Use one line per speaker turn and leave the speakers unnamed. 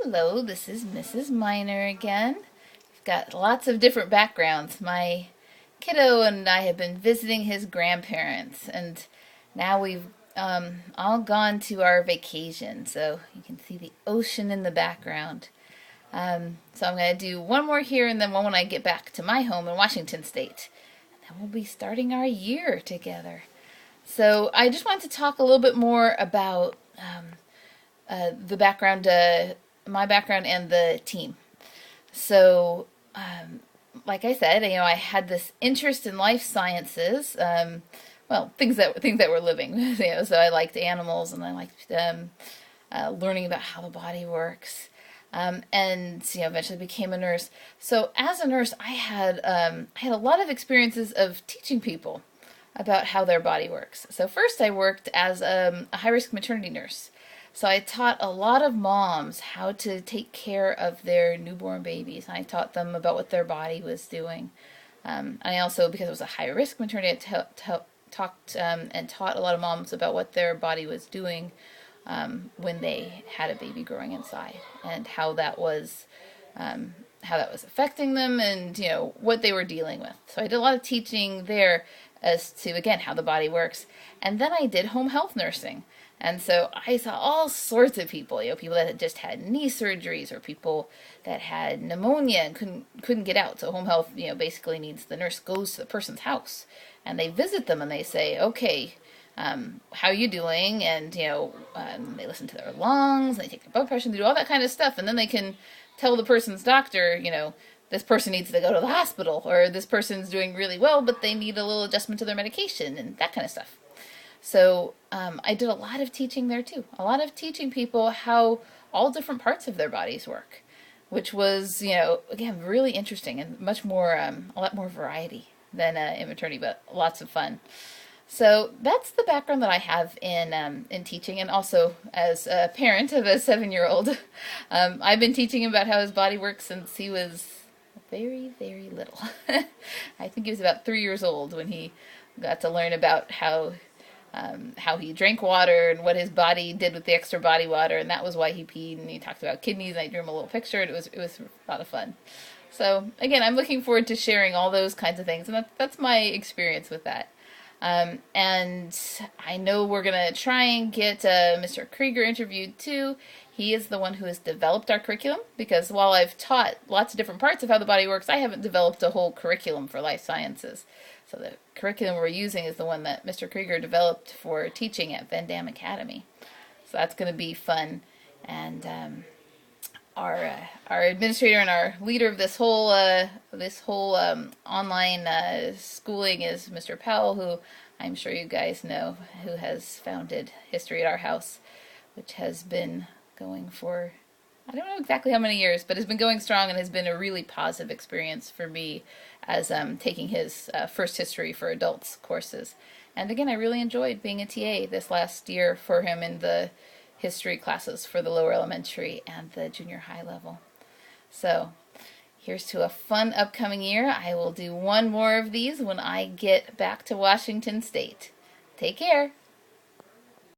Hello, this is Mrs. Miner again. We've got lots of different backgrounds. My kiddo and I have been visiting his grandparents, and now we've all gone to our vacation, so you can see the ocean in the background. So I'm going to do one more here and then one when I get back to my home in Washington State. And then we'll be starting our year together. So I just wanted to talk a little bit more about the background, my background and the team. So, like I said, I had this interest in life sciences. Well, things that were living. So I liked animals and I liked learning about how the body works. And eventually became a nurse. So as a nurse, I had a lot of experiences of teaching people about how their body works. So first, I worked as a high-risk maternity nurse. So I taught a lot of moms how to take care of their newborn babies. I taught them about what their body was doing. I also, because it was a high-risk maternity, I talked and taught a lot of moms about what their body was doing when they had a baby growing inside, and how that was affecting them, and what they were dealing with. So I did a lot of teaching there as to, again, how the body works. And then I did home health nursing. And so I saw all sorts of people, people that had just had knee surgeries, or people that had pneumonia and couldn't get out. So home health, basically means the nurse goes to the person's house and they visit them and they say, okay, how are you doing? And, they listen to their lungs, and they take their blood pressure, and they do all that kind of stuff. And then they can tell the person's doctor, this person needs to go to the hospital, or this person's doing really well, but they need a little adjustment to their medication, and that kind of stuff. So I did a lot of teaching there too. A lot of teaching people how all different parts of their bodies work, which was, again, really interesting and much more, a lot more variety than in maternity, but lots of fun. So that's the background that I have in teaching, and also as a parent of a 7-year-old. I've been teaching him about how his body works since he was very, very little. I think he was about 3 years old when he got to learn about how he drank water and what his body did with the extra body water, and that was why he peed. And he talked about kidneys, and I drew him a little picture, and it was a lot of fun. So again, I'm looking forward to sharing all those kinds of things, and that's my experience with that. And I know we're going to try and get Mr. Krieger interviewed too. He is the one who has developed our curriculum, because while I've taught lots of different parts of how the body works, I haven't developed a whole curriculum for life sciences. So the curriculum we're using is the one that Mr. Krieger developed for teaching at Van Dam Academy. So that's going to be fun. And our administrator and our leader of this whole online schooling is Mr. Powell, who I'm sure you guys know, who has founded History at Our House, which has been going for, I don't know exactly how many years, but has been going strong and has been a really positive experience for me as taking his first history for adults courses. And again, I really enjoyed being a TA this last year for him in the history classes for the lower elementary and the junior high level. So here's to a fun upcoming year. I will do one more of these when I get back to Washington State. Take care.